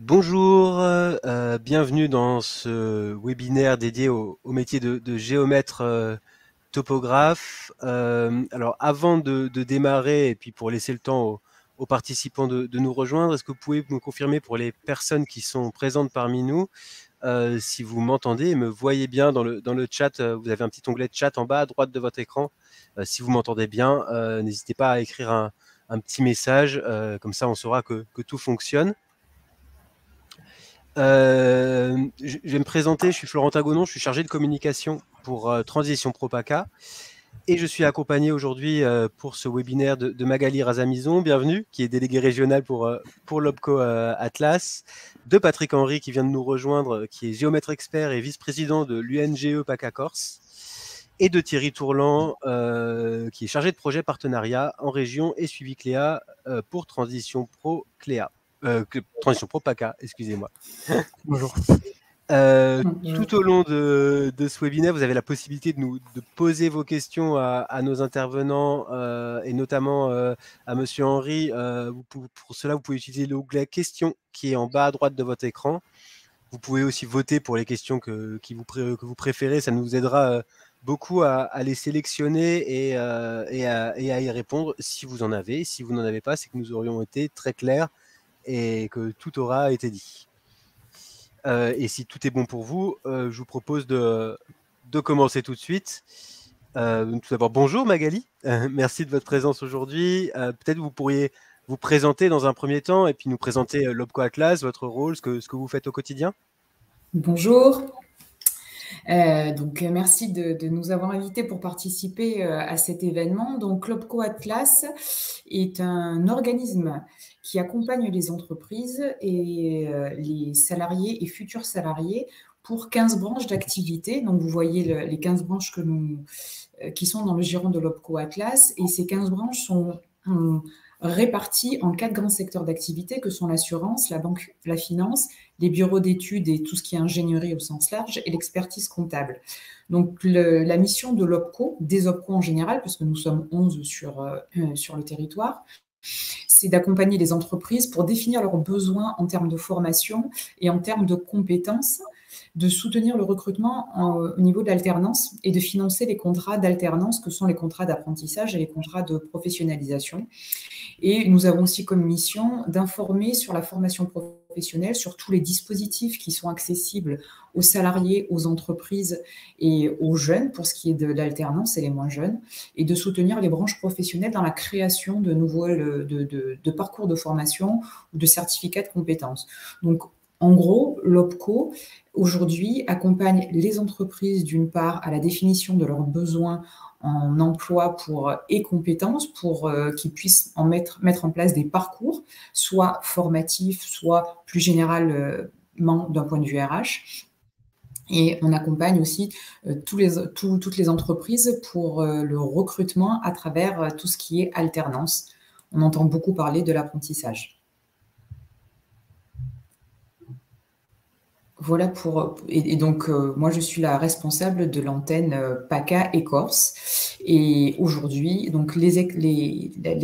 Bonjour, bienvenue dans ce webinaire dédié au métier de géomètre topographe. Alors avant de démarrer et puis pour laisser le temps aux participants de nous rejoindre, est-ce que vous pouvez me confirmer pour les personnes qui sont présentes parmi nous, si vous m'entendez et me voyez bien dans le chat, vous avez un petit onglet de chat en bas à droite de votre écran. Si vous m'entendez bien, n'hésitez pas à écrire un petit message, comme ça on saura que tout fonctionne. Je vais me présenter, je suis Florentin Gonon, je suis chargé de communication pour Transition Pro PACA et je suis accompagné aujourd'hui pour ce webinaire de Magali Razamizon, bienvenue, qui est déléguée régionale pour l'OPCO Atlas, de Patrick Henry qui vient de nous rejoindre, qui est géomètre expert et vice-président de l'UNGE PACA Corse, et de Thierry Tourlan, qui est chargé de projet partenariat en région et suivi CLEA pour Transition Pro CLEA. Transition Pro PACA, excusez-moi. Bonjour. Tout au long de ce webinaire, vous avez la possibilité de poser vos questions à nos intervenants et notamment à Monsieur Henry. Pour cela, vous pouvez utiliser l'onglet questions qui est en bas à droite de votre écran. Vous pouvez aussi voter pour les questions que vous préférez. Ça nous aidera beaucoup à les sélectionner et à y répondre si vous en avez. Si vous n'en avez pas, c'est que nous aurions été très clairs et que tout aura été dit. Et si tout est bon pour vous, je vous propose de commencer tout de suite. Tout d'abord, bonjour Magali, merci de votre présence aujourd'hui. Peut-être vous pourriez vous présenter dans un premier temps et puis nous présenter l'OPCO Atlas, votre rôle, ce que vous faites au quotidien. Bonjour. Merci de nous avoir invités pour participer à cet événement. Donc, l'OPCO Atlas est un organisme qui accompagne les entreprises et les salariés et futurs salariés pour 15 branches d'activité. Donc, vous voyez les 15 branches qui sont dans le giron de l'OPCO Atlas. Et ces 15 branches sont réparties en 4 grands secteurs d'activité que sont l'assurance, la banque, la finance, les bureaux d'études et tout ce qui est ingénierie au sens large et l'expertise comptable. Donc, la mission de l'OPCO, des OPCO en général, parce que nous sommes 11 sur le territoire, c'est d'accompagner les entreprises pour définir leurs besoins en termes de formation et en termes de compétences, de soutenir le recrutement au niveau de l'alternance et de financer les contrats d'alternance que sont les contrats d'apprentissage et les contrats de professionnalisation. Et nous avons aussi comme mission d'informer sur la formation professionnelle, sur tous les dispositifs qui sont accessibles aux salariés, aux entreprises et aux jeunes pour ce qui est de l'alternance et les moins jeunes, et de soutenir les branches professionnelles dans la création de nouveaux de parcours de formation ou de certificats de compétences. Donc, en gros, l'OPCO, aujourd'hui, accompagne les entreprises, d'une part, à la définition de leurs besoins en emploi et compétences pour qu'ils puissent mettre en place des parcours, soit formatifs, soit plus généralement d'un point de vue RH. Et on accompagne aussi toutes les entreprises pour le recrutement à travers tout ce qui est alternance. On entend beaucoup parler de l'apprentissage. Voilà moi je suis la responsable de l'antenne PACA et Corse. Et aujourd'hui, donc les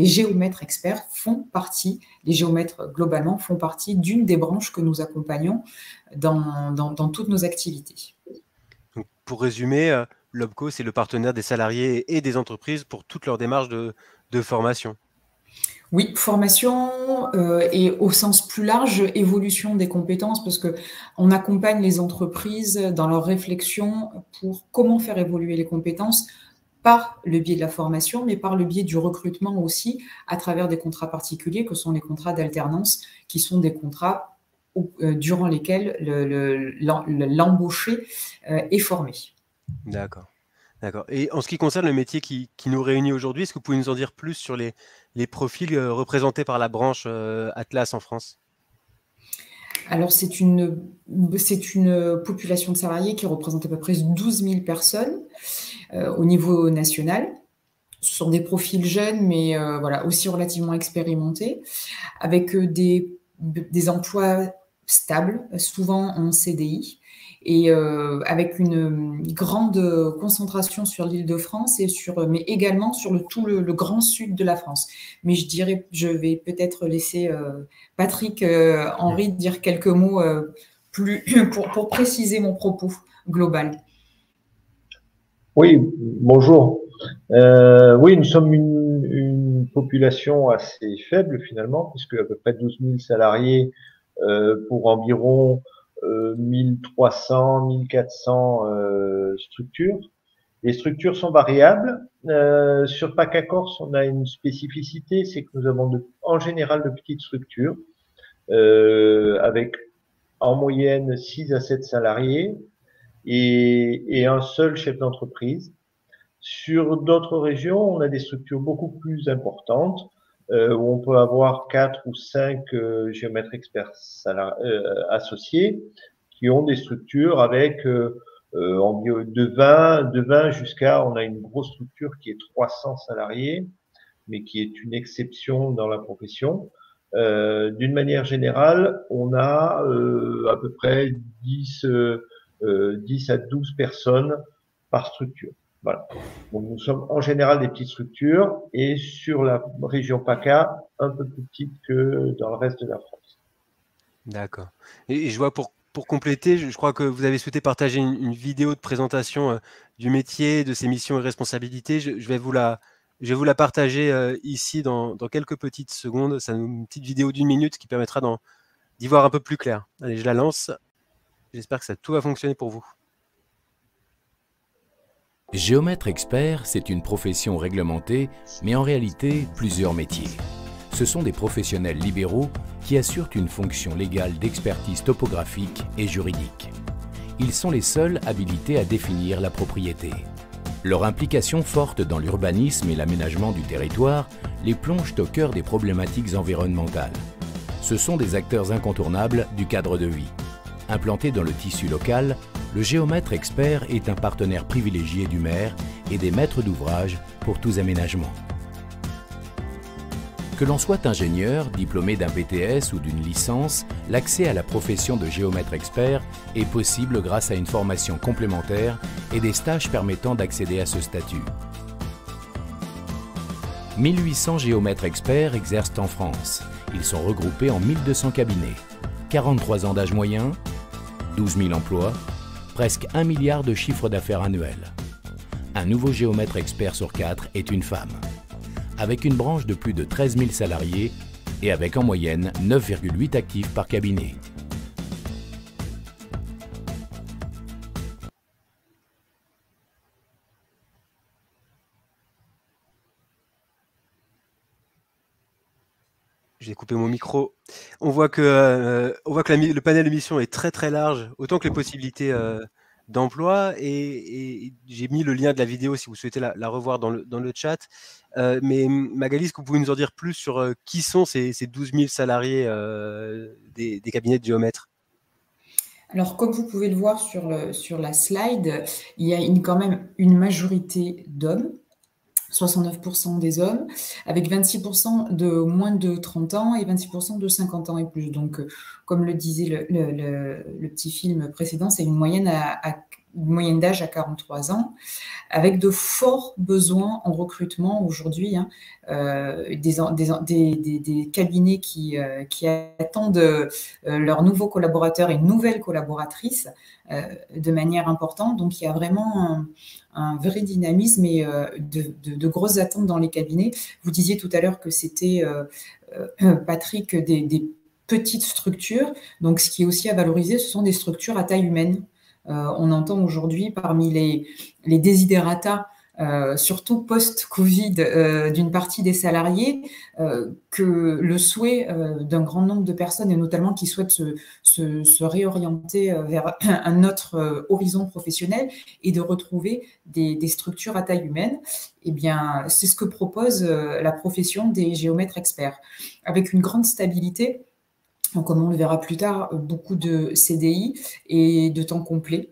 géomètres experts les géomètres globalement font partie d'une des branches que nous accompagnons dans toutes nos activités. Donc, pour résumer, l'OPCO, c'est le partenaire des salariés et des entreprises pour toutes leurs démarches de formation. Oui, formation et au sens plus large, évolution des compétences, parce qu'on accompagne les entreprises dans leur réflexion pour comment faire évoluer les compétences par le biais de la formation, mais par le biais du recrutement aussi, à travers des contrats particuliers que sont les contrats d'alternance, qui sont des contrats durant lesquels l'embauché est formé. D'accord. D'accord. Et en ce qui concerne le métier qui nous réunit aujourd'hui, est-ce que vous pouvez nous en dire plus sur les profils représentés par la branche Atlas en France? Alors, c'est une population de salariés qui représente à peu près 12 000 personnes au niveau national. Ce sont des profils jeunes, mais aussi relativement expérimentés, avec des emplois stable, souvent en CDI, et avec une grande concentration sur l'Île-de-France mais également sur tout le grand sud de la France. Mais je vais peut-être laisser Patrick Henry dire quelques mots pour préciser mon propos global. Oui, bonjour. Oui, nous sommes une population assez faible finalement, puisque à peu près 12 000 salariés pour environ 1300, 1400 structures. Les structures sont variables. Sur PACA Corse, on a une spécificité, c'est que nous avons en général de petites structures avec en moyenne 6 à 7 salariés et un seul chef d'entreprise. Sur d'autres régions, on a des structures beaucoup plus importantes où on peut avoir 4 ou 5 géomètres experts associés qui ont des structures avec de 20 jusqu'à, on a une grosse structure qui est 300 salariés, mais qui est une exception dans la profession. D'une manière générale, on a à peu près 10 à 12 personnes par structure. Voilà. Donc, nous sommes en général des petites structures et sur la région PACA, un peu plus petite que dans le reste de la France. D'accord. Et je vois pour compléter, je crois que vous avez souhaité partager une vidéo de présentation du métier, de ses missions et responsabilités. Je vais vous la partager ici dans quelques petites secondes. C'est une petite vidéo d'1 minute qui permettra d'y voir un peu plus clair. Allez, je la lance. J'espère que tout va fonctionner pour vous. Géomètre expert, c'est une profession réglementée, mais en réalité, plusieurs métiers. Ce sont des professionnels libéraux qui assurent une fonction légale d'expertise topographique et juridique. Ils sont les seuls habilités à définir la propriété. Leur implication forte dans l'urbanisme et l'aménagement du territoire les plonge au cœur des problématiques environnementales. Ce sont des acteurs incontournables du cadre de vie. Implanté dans le tissu local, le géomètre expert est un partenaire privilégié du maire et des maîtres d'ouvrage pour tous aménagements. Que l'on soit ingénieur, diplômé d'un BTS ou d'une licence, l'accès à la profession de géomètre expert est possible grâce à une formation complémentaire et des stages permettant d'accéder à ce statut. 1800 géomètres experts exercent en France. Ils sont regroupés en 1200 cabinets. 43 ans d'âge moyen, 12 000 emplois, presque 1 milliard de chiffre d'affaires annuel. Un nouveau géomètre expert sur 4 est une femme, avec une branche de plus de 13 000 salariés et avec en moyenne 9,8 actifs par cabinet. J'ai coupé mon micro. On voit que le panel de mission est très très large, autant que les possibilités d'emploi. Et j'ai mis le lien de la vidéo si vous souhaitez la revoir dans le chat. Mais Magali, est-ce que vous pouvez nous en dire plus sur qui sont ces 12 000 salariés des cabinets de géomètres? Alors, comme vous pouvez le voir sur la slide, il y a quand même une majorité d'hommes. 69% des hommes, avec 26% de moins de 30 ans et 26% de 50 ans et plus. Donc, comme le disait le petit film précédent, c'est une moyenne d'âge à 43 ans, avec de forts besoins en recrutement aujourd'hui, hein, des cabinets qui attendent leurs nouveaux collaborateurs et nouvelles collaboratrices de manière importante. Donc, il y a vraiment un vrai dynamisme et de grosses attentes dans les cabinets. Vous disiez tout à l'heure que c'était, Patrick, des petites structures. Donc, ce qui est aussi à valoriser, ce sont des structures à taille humaine. On entend aujourd'hui parmi les desiderata, surtout post-Covid, d'une partie des salariés, que le souhait d'un grand nombre de personnes, et notamment qui souhaitent se réorienter vers un autre horizon professionnel et de retrouver des structures à taille humaine, eh bien, c'est ce que propose la profession des géomètres experts, avec une grande stabilité. Donc, comme on le verra plus tard, beaucoup de CDI et de temps complet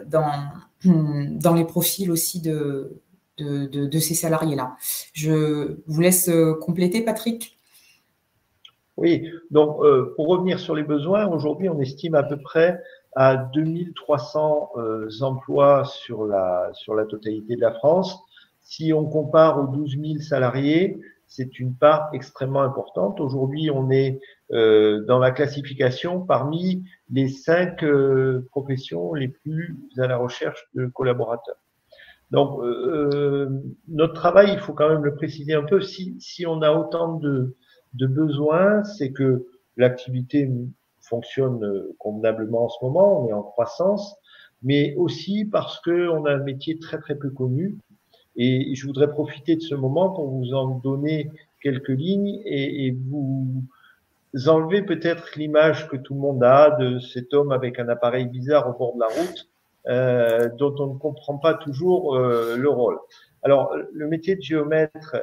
dans les profils aussi de ces salariés-là. Je vous laisse compléter, Patrick. Oui, donc pour revenir sur les besoins, aujourd'hui on estime à peu près à 2300 emplois sur la totalité de la France. Si on compare aux 12 000 salariés, c'est une part extrêmement importante. Aujourd'hui, on est dans la classification parmi les 5 professions les plus à la recherche de collaborateurs. Donc, notre travail, il faut quand même le préciser un peu, si on a autant de besoins, c'est que l'activité fonctionne convenablement en ce moment, on est en croissance, mais aussi parce que on a un métier très très peu connu. Et je voudrais profiter de ce moment pour vous en donner quelques lignes et vous enlever peut-être l'image que tout le monde a de cet homme avec un appareil bizarre au bord de la route, dont on ne comprend pas toujours le rôle. Alors, le métier de géomètre,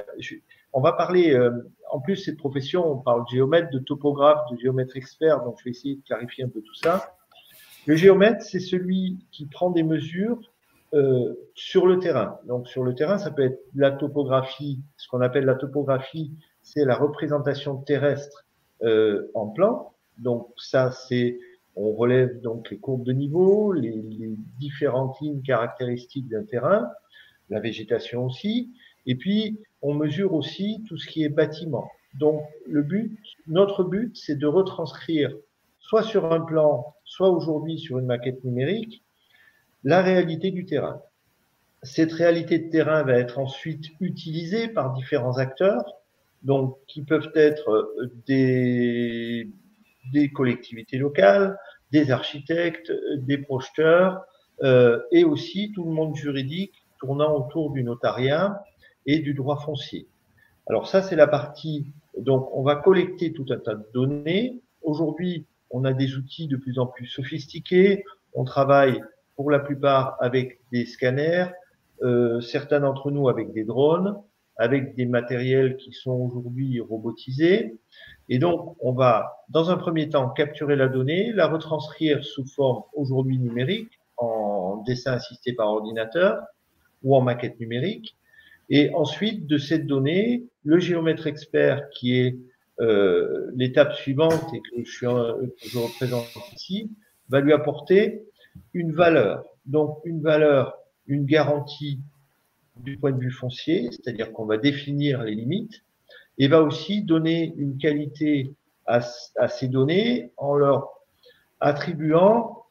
on va parler, en plus cette profession, on parle de géomètre, de topographe, de géomètre expert, donc je vais essayer de clarifier un peu tout ça. Le géomètre, c'est celui qui prend des mesures sur le terrain. Donc sur le terrain, ça peut être la topographie, ce qu'on appelle la topographie, c'est la représentation terrestre en plan. Donc ça, on relève donc les courbes de niveau, les différentes lignes caractéristiques d'un terrain, la végétation aussi, et puis on mesure aussi tout ce qui est bâtiment. Donc notre but, c'est de retranscrire soit sur un plan, soit aujourd'hui sur une maquette numérique, la réalité du terrain. Cette réalité de terrain va être ensuite utilisée par différents acteurs, donc qui peuvent être des collectivités locales, des architectes, des projeteurs, et aussi tout le monde juridique tournant autour du notariat et du droit foncier. Alors ça, c'est la partie, donc on va collecter tout un tas de données. Aujourd'hui, on a des outils de plus en plus sophistiqués, on travaille pour la plupart avec des scanners, certains d'entre nous avec des drones, avec des matériels qui sont aujourd'hui robotisés. Et donc, on va, dans un premier temps, capturer la donnée, la retranscrire sous forme aujourd'hui numérique, en dessin assisté par ordinateur ou en maquette numérique. Et ensuite, de cette donnée, le géomètre expert, qui est l'étape suivante et que je représente ici, va lui apporter une valeur. Donc, une valeur, une garantie du point de vue foncier, c'est-à-dire qu'on va définir les limites, et va aussi donner une qualité à ces données en leur attribuant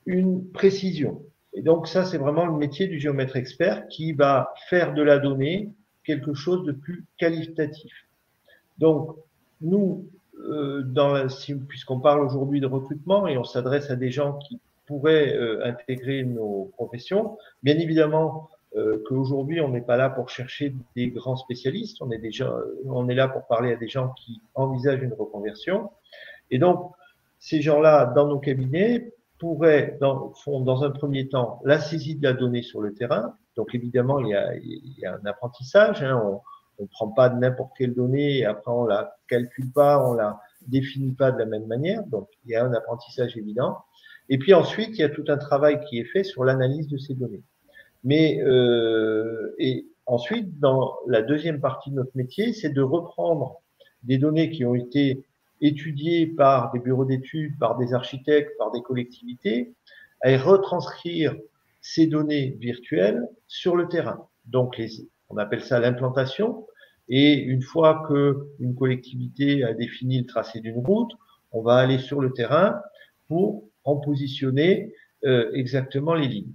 une précision. Et donc ça, c'est vraiment le métier du géomètre expert qui va faire de la donnée quelque chose de plus qualitatif. Donc, nous, puisqu'on parle aujourd'hui de recrutement et on s'adresse à des gens qui pourraient intégrer nos professions, bien évidemment qu'aujourd'hui, on n'est pas là pour chercher des grands spécialistes, on est là pour parler à des gens qui envisagent une reconversion. Et donc, ces gens-là, dans nos cabinets, font dans un premier temps la saisie de la donnée sur le terrain. Donc évidemment, il y a un apprentissage. Hein, on ne prend pas n'importe quelle donnée et après on la calcule pas, on la définit pas de la même manière. Donc il y a un apprentissage évident. Et puis ensuite, il y a tout un travail qui est fait sur l'analyse de ces données. Mais et ensuite, dans la deuxième partie de notre métier, c'est de reprendre des données qui ont été étudiées par des bureaux d'études, par des architectes, par des collectivités, à retranscrire ces données virtuelles sur le terrain. Donc, on appelle ça l'implantation. Et une fois qu'une collectivité a défini le tracé d'une route, on va aller sur le terrain pour en positionner exactement les lignes.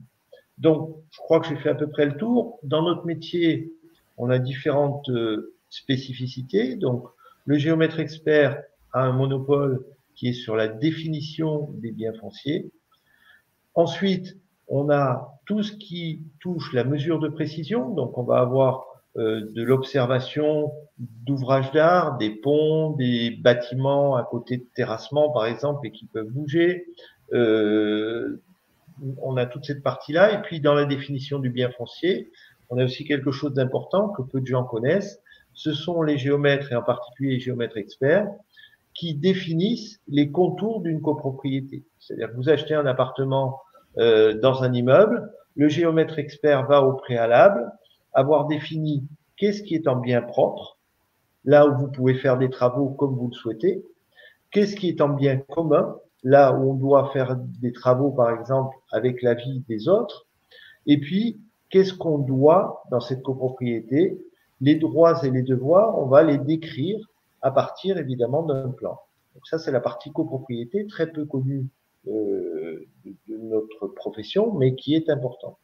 Donc, je crois que j'ai fait à peu près le tour. Dans notre métier, on a différentes spécificités. Donc, le géomètre expert a un monopole qui est sur la définition des biens fonciers. Ensuite, on a tout ce qui touche la mesure de précision. Donc, on va avoir de l'observation d'ouvrages d'art, des ponts, des bâtiments à côté de terrassements, par exemple, et qui peuvent bouger. On a toute cette partie-là. Et puis, dans la définition du bien foncier, on a aussi quelque chose d'important que peu de gens connaissent. Ce sont les géomètres, et en particulier les géomètres experts, qui définissent les contours d'une copropriété. C'est-à-dire que vous achetez un appartement dans un immeuble, le géomètre expert va au préalable avoir défini qu'est-ce qui est en bien propre, là où vous pouvez faire des travaux comme vous le souhaitez. Qu'est-ce qui est en bien commun, là où on doit faire des travaux, par exemple, avec l'avis des autres. Et puis, qu'est-ce qu'on doit dans cette copropriété? Les droits et les devoirs, on va les décrire à partir, évidemment, d'un plan. Donc ça, c'est la partie copropriété, très peu connue de notre profession, mais qui est importante.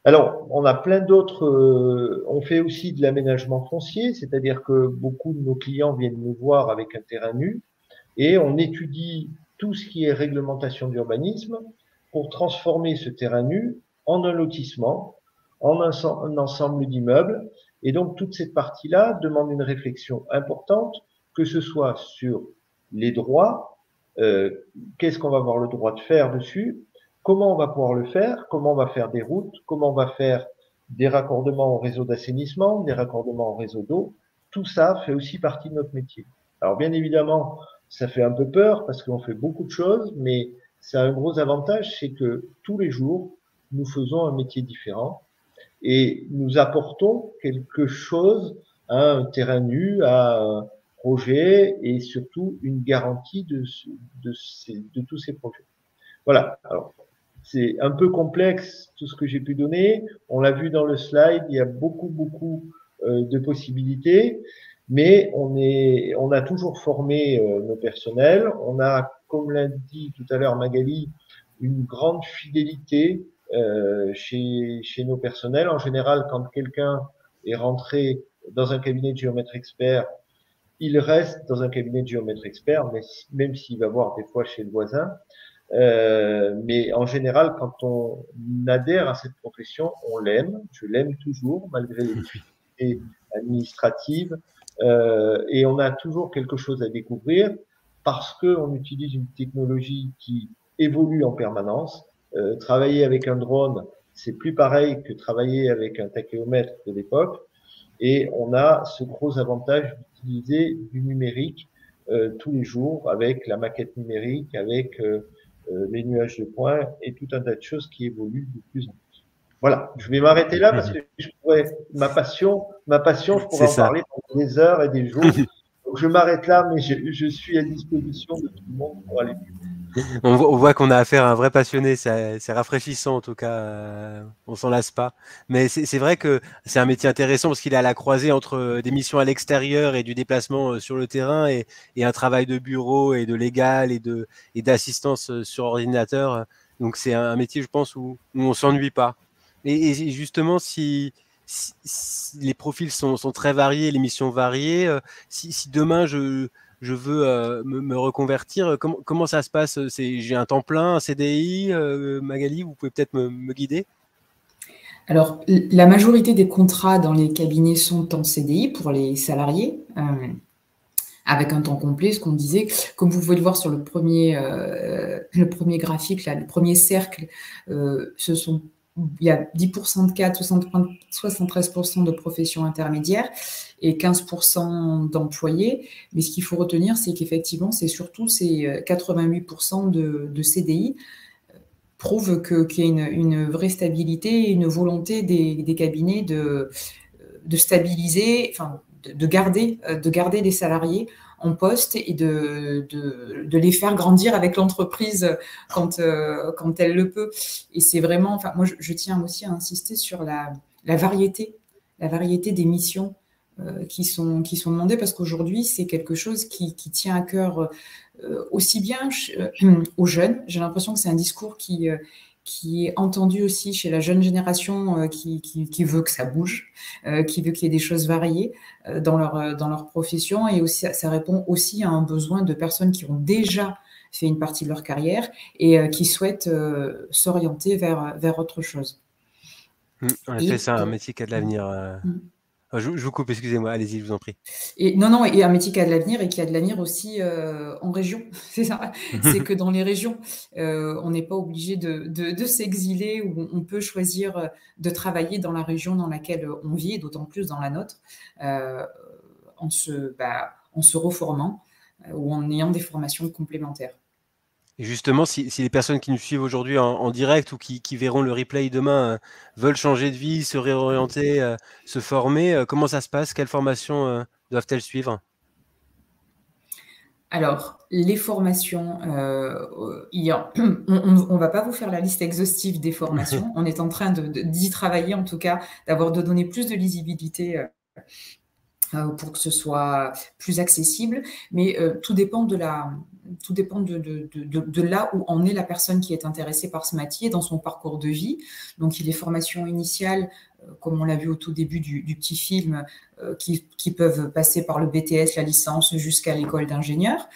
Alors, on a plein d'autres, on fait aussi de l'aménagement foncier, c'est-à-dire que beaucoup de nos clients viennent nous voir avec un terrain nu et on étudie tout ce qui est réglementation d'urbanisme pour transformer ce terrain nu en un lotissement, en un ensemble d'immeubles. Et donc, toute cette partie-là demande une réflexion importante, que ce soit sur les droits, qu'est-ce qu'on va avoir le droit de faire dessus, comment on va pouvoir le faire, comment on va faire des routes, comment on va faire des raccordements au réseau d'assainissement, des raccordements au réseau d'eau. Tout ça fait aussi partie de notre métier. Alors, bien évidemment, ça fait un peu peur parce qu'on fait beaucoup de choses, mais ça a un gros avantage, c'est que tous les jours, nous faisons un métier différent et nous apportons quelque chose à un terrain nu, à un projet et surtout une garantie de tous ces projets. Voilà. Alors, c'est un peu complexe tout ce que j'ai pu donner. On l'a vu dans le slide, il y a beaucoup de possibilités, mais on a toujours formé nos personnels. On a, comme l'a dit tout à l'heure Magali, une grande fidélité chez nos personnels. En général, quand quelqu'un est rentré dans un cabinet de géomètre expert, il reste dans un cabinet de géomètre expert, mais même s'il va voir des fois chez le voisin. Mais en général, quand on adhère à cette profession, on l'aime. Je l'aime toujours, malgré les difficultés administratives. Et on a toujours quelque chose à découvrir parce qu'on utilise une technologie qui évolue en permanence. Travailler avec un drone, c'est plus pareil que travailler avec un tachéomètre de l'époque. Et on a ce gros avantage d'utiliser du numérique tous les jours avec la maquette numérique, avec les nuages de points et tout un tas de choses qui évoluent de plus en plus. Voilà, je vais m'arrêter là parce que je pourrais, ma passion, je pourrais en parler pendant des heures et des jours. Donc je m'arrête là, mais je suis à disposition de tout le monde pour aller plus. On voit qu'on a affaire à un vrai passionné, c'est rafraîchissant en tout cas, on s'en lasse pas. Mais c'est vrai que c'est un métier intéressant parce qu'il est à la croisée entre des missions à l'extérieur et du déplacement sur le terrain et un travail de bureau et de légal et d'assistance sur ordinateur. Donc c'est un métier, je pense, où on s'ennuie pas. Et justement, si les profils sont très variés, les missions variées, si demain je veux me reconvertir, comment ça se passe? J'ai un temps plein, un CDI, Magali, vous pouvez peut-être me guider? Alors, la majorité des contrats dans les cabinets sont en CDI pour les salariés, avec un temps complet, ce qu'on disait. Comme vous pouvez le voir sur le premier graphique, là, le premier cercle, il y a 10% de cadres, 73% de professions intermédiaires et 15% d'employés. Mais ce qu'il faut retenir, c'est qu'effectivement, c'est surtout ces 88% de CDI prouvent qu'il y a une vraie stabilité et une volonté des cabinets de stabiliser, enfin, de garder les salariés en poste et de les faire grandir avec l'entreprise quand elle le peut. Et c'est vraiment, enfin, moi, je tiens aussi à insister sur la variété des missions qui sont demandées, parce qu'aujourd'hui, c'est quelque chose qui tient à cœur aussi bien aux jeunes. J'ai l'impression que c'est un discours qui est entendu aussi chez la jeune génération qui veut que ça bouge, qui veut qu'il y ait des choses variées dans leur profession, et aussi ça répond aussi à un besoin de personnes qui ont déjà fait une partie de leur carrière et qui souhaitent s'orienter vers autre chose. En effet, c'est un métier qui a de l'avenir. Je vous coupe, excusez-moi, allez-y, je vous en prie. Et un métier qui a de l'avenir et qui a de l'avenir aussi en région, c'est ça. C'est que dans les régions, on n'est pas obligé de s'exiler, ou on peut choisir de travailler dans la région dans laquelle on vit, et d'autant plus dans la nôtre, en se reformant ou en ayant des formations complémentaires. Et justement, si les personnes qui nous suivent aujourd'hui en direct ou qui verront le replay demain veulent changer de vie, se réorienter, se former, comment ça se passe? Quelle formation doivent-elles suivre? Alors, les formations, on ne va pas vous faire la liste exhaustive des formations. On est en train d'y travailler, en tout cas, de donner plus de lisibilité pour que ce soit plus accessible. Mais tout dépend de là où en est la personne qui est intéressée par ce métier dans son parcours de vie. Donc, il y a des formations initiales, comme on l'a vu au tout début du petit film, qui peuvent passer par le BTS, la licence, jusqu'à l'école d'ingénieur.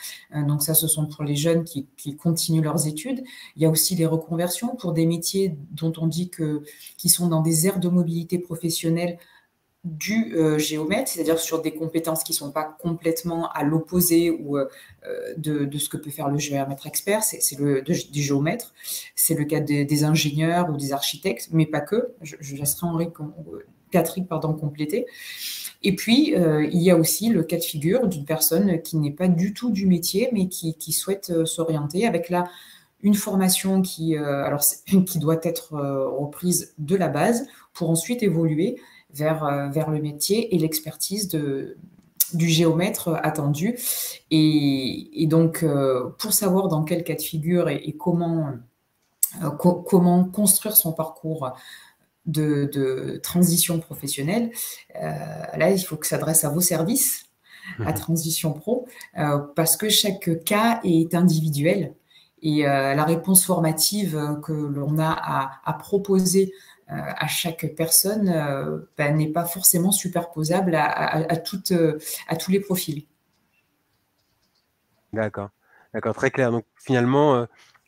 Donc ça, ce sont pour les jeunes qui continuent leurs études. Il y a aussi les reconversions pour des métiers dont on dit qui sont dans des aires de mobilité professionnelle du géomètre, c'est-à-dire sur des compétences qui ne sont pas complètement à l'opposé ou de ce que peut faire le géomètre expert, c'est du géomètre. C'est le cas des ingénieurs ou des architectes, mais pas que. Je laisserai Patrick compléter. Et puis, il y a aussi le cas de figure d'une personne qui n'est pas du tout du métier, mais qui souhaite s'orienter avec là une formation qui doit être reprise de la base pour ensuite évoluer vers le métier et l'expertise du géomètre attendu. Et donc, pour savoir dans quel cas de figure et comment construire son parcours de transition professionnelle, là, il faut que ça s'adresse à vos services, à Transition Pro, parce que chaque cas est individuel et la réponse formative que l'on a à proposer à chaque personne n'est pas forcément superposable à tous les profils. D'accord, très clair. Donc finalement,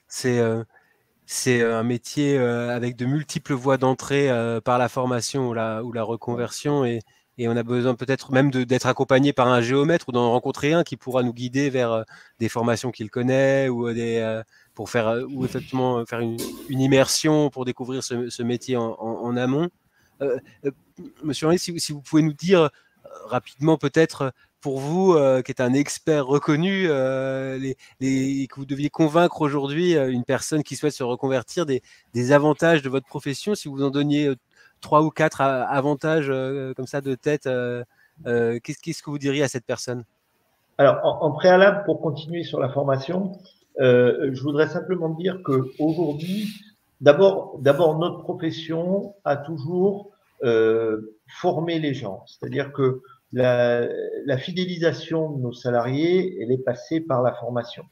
c'est un métier avec de multiples voies d'entrée par la formation ou la reconversion, et on a besoin peut-être même d'être accompagné par un géomètre ou d'en rencontrer un qui pourra nous guider vers des formations qu'il connaît ou pour faire ou effectivement faire une immersion pour découvrir ce métier en amont. Monsieur Henry, si vous pouvez nous dire rapidement peut-être, pour vous, qui êtes un expert reconnu, que vous deviez convaincre aujourd'hui une personne qui souhaite se reconvertir des avantages de votre profession, si vous en donniez 3 ou 4 avantages comme ça de tête, qu'est-ce que vous diriez à cette personne? Alors, en préalable, pour continuer sur la formation, je voudrais simplement dire qu'aujourd'hui, d'abord, notre profession a toujours formé les gens. C'est-à-dire que la fidélisation de nos salariés, elle est passée par la formation.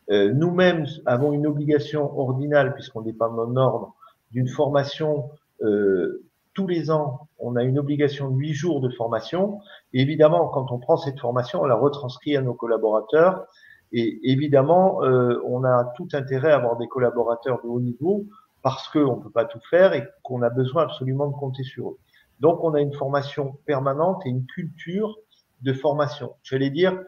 Nous-mêmes avons une obligation ordinale, puisqu'on dépend de nos normes, d'une formation tous les ans. On a une obligation de 8 jours de formation. Et évidemment, quand on prend cette formation, on la retranscrit à nos collaborateurs. Et évidemment, on a tout intérêt à avoir des collaborateurs de haut niveau parce qu'on ne peut pas tout faire et qu'on a besoin absolument de compter sur eux. Donc, on a une formation permanente et une culture de formation. J'allais dire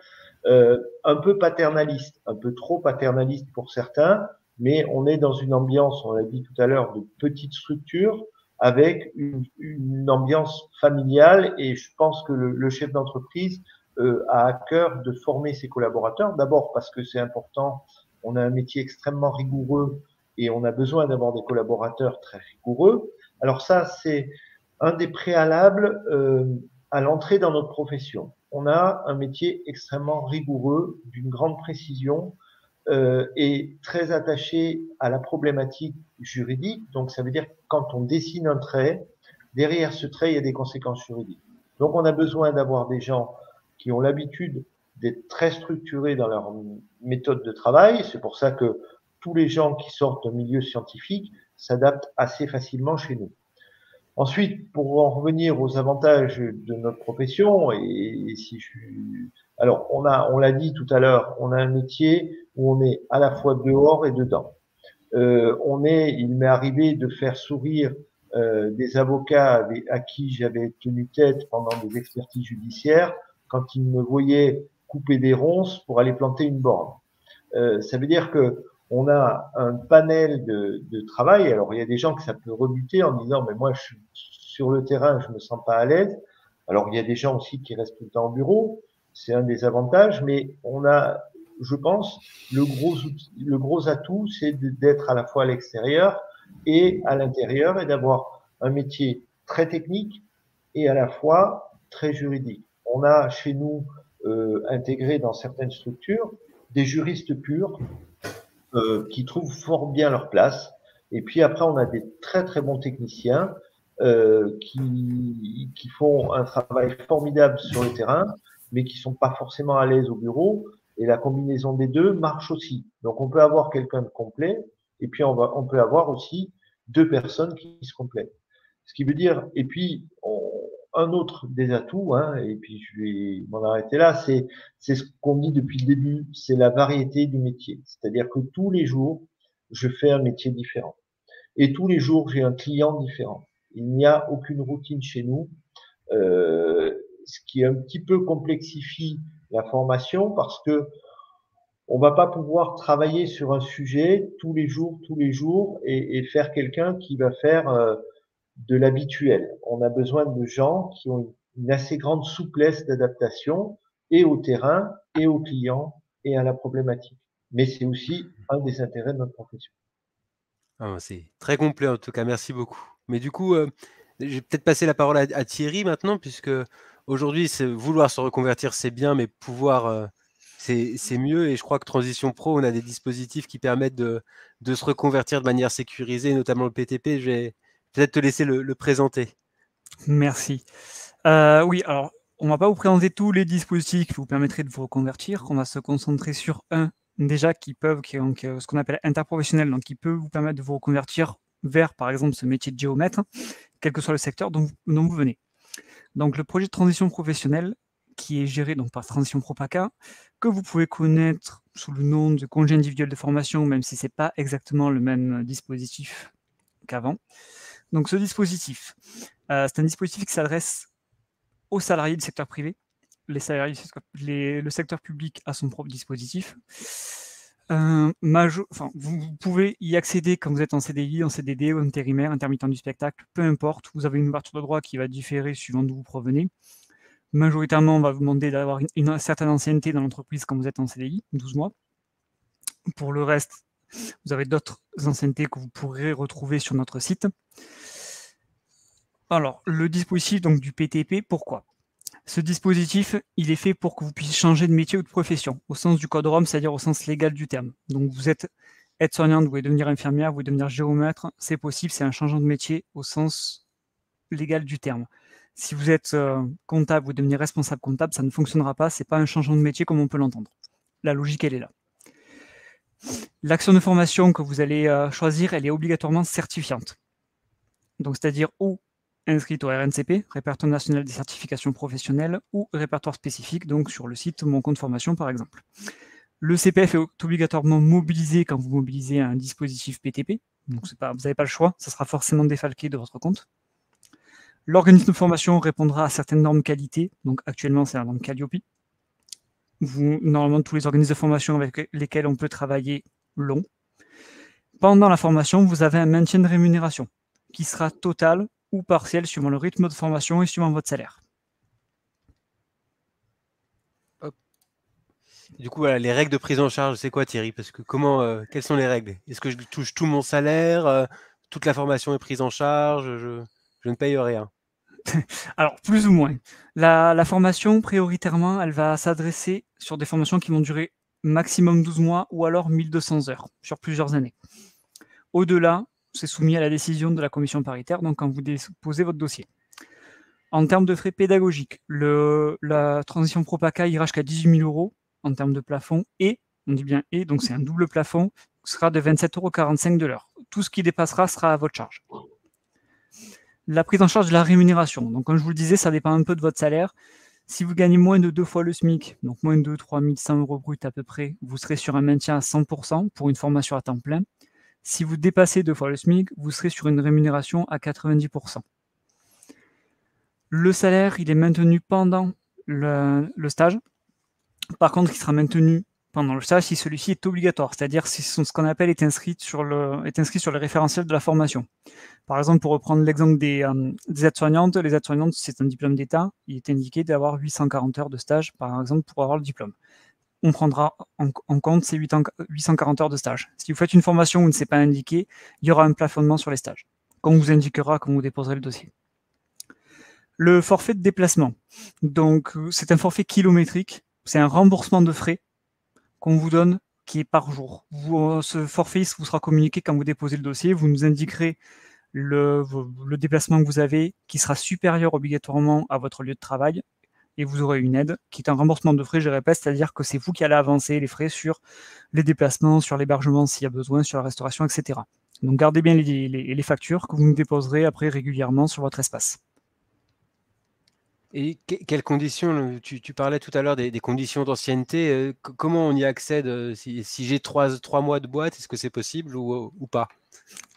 un peu paternaliste, un peu trop paternaliste pour certains, mais on est dans une ambiance, on l'a dit tout à l'heure, de petite structure avec une ambiance familiale, et je pense que le chef d'entreprise a à cœur de former ses collaborateurs. D'abord parce que c'est important, on a un métier extrêmement rigoureux et on a besoin d'avoir des collaborateurs très rigoureux. Alors ça, c'est un des préalables à l'entrée dans notre profession. On a un métier extrêmement rigoureux, d'une grande précision et très attaché à la problématique juridique. Donc ça veut dire que quand on dessine un trait, derrière ce trait, il y a des conséquences juridiques. Donc on a besoin d'avoir des gens qui ont l'habitude d'être très structurés dans leur méthode de travail. C'est pour ça que tous les gens qui sortent d'un milieu scientifique s'adaptent assez facilement chez nous. Ensuite, pour en revenir aux avantages de notre profession, alors on l'a dit tout à l'heure, on a un métier où on est à la fois dehors et dedans. Il m'est arrivé de faire sourire des avocats à qui j'avais tenu tête pendant des expertises judiciaires quand ils me voyaient couper des ronces pour aller planter une borne. Ça veut dire que on a un panel de travail. Alors, il y a des gens que ça peut rebuter en disant, mais moi, je suis sur le terrain, je me sens pas à l'aise. Alors, il y a des gens aussi qui restent tout le temps au bureau. C'est un des avantages, mais on a, je pense, le gros atout, c'est d'être à la fois à l'extérieur et à l'intérieur et d'avoir un métier très technique et à la fois très juridique. on a chez nous intégré dans certaines structures des juristes purs qui trouvent fort bien leur place. Et puis après, on a des très très bons techniciens qui font un travail formidable sur le terrain, mais qui sont pas forcément à l'aise au bureau. Et la combinaison des deux marche aussi. Donc on peut avoir quelqu'un de complet, et puis on peut avoir aussi deux personnes qui se complètent. Ce qui veut dire, et puis un autre des atouts, hein, et puis je vais m'en arrêter là, c'est ce qu'on dit depuis le début, c'est la variété du métier. C'est-à-dire que tous les jours, je fais un métier différent. Et tous les jours, j'ai un client différent. Il n'y a aucune routine chez nous, ce qui un petit peu complexifie la formation parce que on va pas pouvoir travailler sur un sujet tous les jours et faire quelqu'un qui va faire de l'habituel. On a besoin de gens qui ont une assez grande souplesse d'adaptation et au terrain, et aux clients, et à la problématique. Mais c'est aussi un des intérêts de notre profession. Ah, c'est très complet en tout cas, merci beaucoup. Mais du coup, je vais peut-être passer la parole à Thierry maintenant, puisque aujourd'hui, vouloir se reconvertir, c'est bien, mais pouvoir, c'est mieux. Et je crois que Transition Pro, on a des dispositifs qui permettent de se reconvertir de manière sécurisée, notamment le PTP. Je vais peut-être te laisser le présenter. Merci. Oui, alors, on ne va pas vous présenter tous les dispositifs qui vous permettraient de vous reconvertir. On va se concentrer sur un déjà qui ont ce qu'on appelle interprofessionnel, donc qui peut vous permettre de vous reconvertir vers, par exemple, ce métier de géomètre, quel que soit le secteur dont vous venez. Donc, le projet de transition professionnelle qui est géré donc, par Transition Pro PACA, que vous pouvez connaître sous le nom de congé individuel de formation, même si ce n'est pas exactement le même dispositif qu'avant. Donc, ce dispositif, c'est un dispositif qui s'adresse aux salariés du secteur privé. Le secteur public a son propre dispositif. Vous pouvez y accéder quand vous êtes en CDI, en CDD, ou intérimaire, intermittent du spectacle, peu importe. Vous avez une ouverture de droit qui va différer suivant d'où vous provenez. Majoritairement, on va vous demander d'avoir une certaine ancienneté dans l'entreprise quand vous êtes en CDI, 12 mois. Pour le reste, vous avez d'autres anciennetés que vous pourrez retrouver sur notre site. Alors, le dispositif donc, du PTP, pourquoi ? Ce dispositif, il est fait pour que vous puissiez changer de métier ou de profession, au sens du code Rome, c'est-à-dire au sens légal du terme. Donc vous êtes aide-soignante, vous pouvez devenir infirmière, vous pouvez devenir géomètre, c'est possible, c'est un changement de métier au sens légal du terme. Si vous êtes comptable, vous devenez responsable comptable, ça ne fonctionnera pas, ce n'est pas un changement de métier comme on peut l'entendre. La logique, elle est là. L'action de formation que vous allez choisir, elle est obligatoirement certifiante. Donc c'est-à-dire ou inscrite au RNCP, Répertoire national des certifications professionnelles, ou répertoire spécifique, donc sur le site Mon compte formation par exemple. Le CPF est obligatoirement mobilisé quand vous mobilisez un dispositif PTP, donc vous n'avez pas le choix, ça sera forcément défalqué de votre compte. L'organisme de formation répondra à certaines normes qualité, donc actuellement c'est la norme Calliope. Normalement tous les organismes de formation avec lesquels on peut travailler l'ont. Pendant la formation, vous avez un maintien de rémunération qui sera total ou partiel suivant le rythme de formation et suivant votre salaire. Hop. Du coup, voilà, les règles de prise en charge, c'est quoi Thierry? Parce que quelles sont les règles? Est-ce que je touche tout mon salaire? Toute la formation est prise en charge? Je ne paye rien. Alors, plus ou moins. La formation, prioritairement, elle va s'adresser sur des formations qui vont durer maximum 12 mois ou alors 1200 heures sur plusieurs années. Au-delà, c'est soumis à la décision de la commission paritaire, donc quand vous déposez votre dossier. En termes de frais pédagogiques, la transition Pro PACA ira jusqu'à 18 000 € en termes de plafond, et, on dit bien et, donc c'est un double plafond, sera de 27,45 € de l'heure. Tout ce qui dépassera sera à votre charge. La prise en charge de la rémunération, donc comme je vous le disais, ça dépend un peu de votre salaire. Si vous gagnez moins de 2 fois le SMIC, donc moins de 3 100 € brut à peu près, vous serez sur un maintien à 100% pour une formation à temps plein. Si vous dépassez 2 fois le SMIC, vous serez sur une rémunération à 90%. Le salaire, il est maintenu pendant le stage. Par contre, il sera maintenu pendant le stage si celui-ci est obligatoire, c'est-à-dire si ce qu'on appelle est inscrit sur le référentiel de la formation. Par exemple, pour reprendre l'exemple des aides-soignantes, les aides-soignantes, c'est un diplôme d'État. Il est indiqué d'avoir 840 heures de stage, par exemple, pour avoir le diplôme. On prendra en compte ces 840 heures de stage. Si vous faites une formation où ce n'est pas indiqué, il y aura un plafonnement sur les stages, qu'on vous indiquera quand vous déposerez le dossier. Le forfait de déplacement. Donc, c'est un forfait kilométrique. C'est un remboursement de frais qu'on vous donne qui est par jour. Ce forfait vous sera communiqué quand vous déposez le dossier. Vous nous indiquerez le déplacement que vous avez qui sera supérieur obligatoirement à votre lieu de travail et vous aurez une aide qui est un remboursement de frais, je répète, c'est-à-dire que c'est vous qui allez avancer les frais sur les déplacements, sur l'hébergement s'il y a besoin, sur la restauration, etc. Donc gardez bien les factures que vous nous déposerez après régulièrement sur votre espace. Et quelles conditions, tu parlais tout à l'heure des conditions d'ancienneté, comment on y accède si j'ai 3 mois de boîte, est-ce que c'est possible ou pas?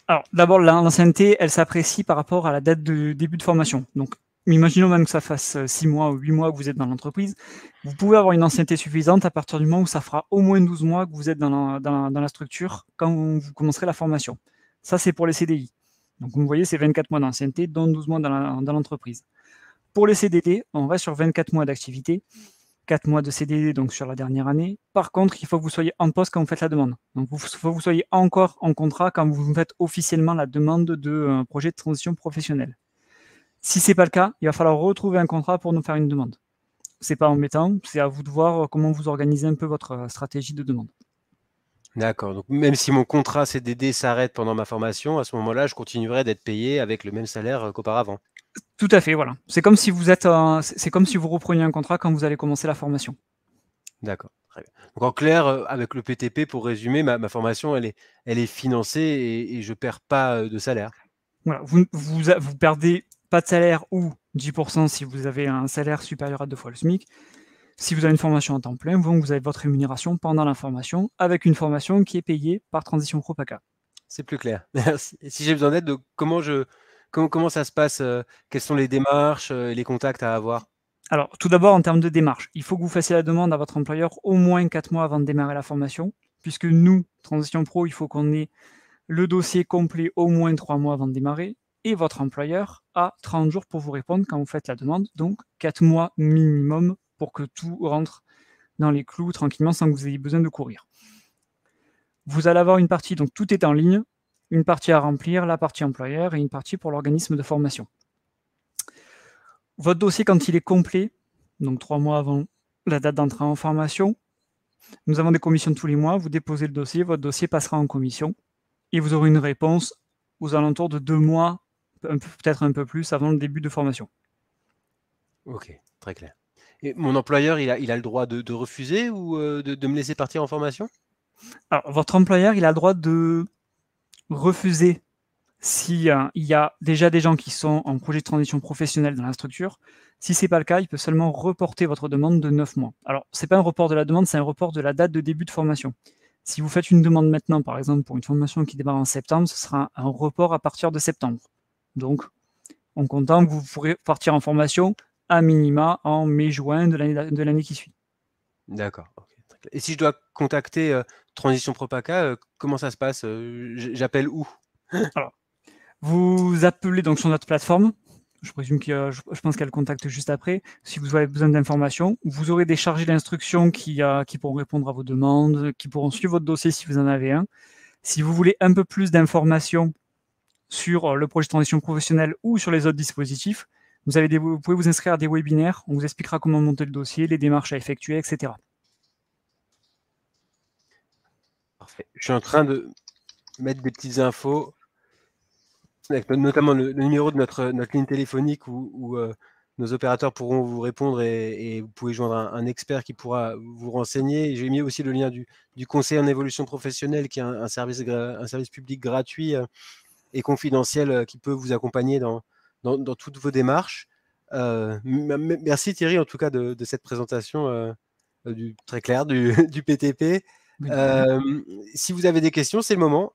Alors d'abord, l'ancienneté, elle s'apprécie par rapport à la date de début de formation. Donc imaginons même que ça fasse 6 mois ou 8 mois que vous êtes dans l'entreprise, vous pouvez avoir une ancienneté suffisante à partir du moment où ça fera au moins 12 mois que vous êtes dans la structure quand vous commencerez la formation. Ça, c'est pour les CDI. Donc vous voyez, c'est 24 mois d'ancienneté, dont 12 mois dans l'entreprise. Pour les CDD, on reste sur 24 mois d'activité, 4 mois de CDD donc sur la dernière année. Par contre, il faut que vous soyez en poste quand vous faites la demande. Donc il faut que vous soyez encore en contrat quand vous faites officiellement la demande de projet de transition professionnelle. Si ce n'est pas le cas, il va falloir retrouver un contrat pour nous faire une demande. Ce n'est pas embêtant, c'est à vous de voir comment vous organisez un peu votre stratégie de demande. D'accord, donc même si mon contrat CDD s'arrête pendant ma formation, à ce moment-là, je continuerai d'être payé avec le même salaire qu'auparavant. Tout à fait, voilà. C'est comme si vous repreniez un contrat quand vous allez commencer la formation. D'accord, très bien. Donc en clair, avec le PTP, pour résumer, ma formation, elle est financée et je ne perds pas de salaire. Voilà, vous perdez pas de salaire ou 10% si vous avez un salaire supérieur à 2 fois le SMIC. Si vous avez une formation en temps plein, vous avez votre rémunération pendant la formation avec une formation qui est payée par Transition Pro PACA. C'est plus clair. Merci. Et si j'ai besoin d'aide, comment ça se passe? Quelles sont les démarches et les contacts à avoir? Alors, tout d'abord, en termes de démarche, il faut que vous fassiez la demande à votre employeur au moins 4 mois avant de démarrer la formation, puisque nous, Transition Pro, il faut qu'on ait le dossier complet au moins 3 mois avant de démarrer, et votre employeur a 30 jours pour vous répondre quand vous faites la demande, donc 4 mois minimum pour que tout rentre dans les clous tranquillement sans que vous ayez besoin de courir. Vous allez avoir une partie, donc tout est en ligne, une partie à remplir, la partie employeur et une partie pour l'organisme de formation. Votre dossier, quand il est complet, donc 3 mois avant la date d'entrée en formation, nous avons des commissions tous les mois, vous déposez le dossier, votre dossier passera en commission et vous aurez une réponse aux alentours de 2 mois, peut-être un peu plus, avant le début de formation. Ok, très clair. Et mon employeur, il a le droit de refuser ou de me laisser partir en formation? Alors, votre employeur, il a le droit de refuser s'il y a déjà des gens qui sont en projet de transition professionnelle dans la structure. Si ce n'est pas le cas, il peut seulement reporter votre demande de 9 mois. Alors, ce n'est pas un report de la demande, c'est un report de la date de début de formation. Si vous faites une demande maintenant, par exemple, pour une formation qui démarre en septembre, ce sera un report à partir de septembre. Donc, en comptant que vous pourrez partir en formation à minima en mai-juin de l'année qui suit. D'accord. Okay. Et si je dois contacter Transition Pro PACA, comment ça se passe? J'appelle où? Alors, vous appelez donc sur notre plateforme. Je présume je pense qu'elle contacte juste après. Si vous avez besoin d'informations, vous aurez des chargés d'instruction qui pourront répondre à vos demandes, qui pourront suivre votre dossier si vous en avez un. Si vous voulez un peu plus d'informations sur le projet de transition professionnelle ou sur les autres dispositifs, vous pouvez vous inscrire à des webinaires. On vous expliquera comment monter le dossier, les démarches à effectuer, etc. Parfait. Je suis en train de mettre des petites infos, avec notamment le numéro de notre ligne téléphonique où nos opérateurs pourront vous répondre et vous pouvez joindre un expert qui pourra vous renseigner. J'ai mis aussi le lien du conseil en évolution professionnelle, qui est un service public gratuit et confidentiel qui peut vous accompagner dans toutes vos démarches. Merci Thierry en tout cas de cette présentation très claire du PTP. Si vous avez des questions, c'est le moment.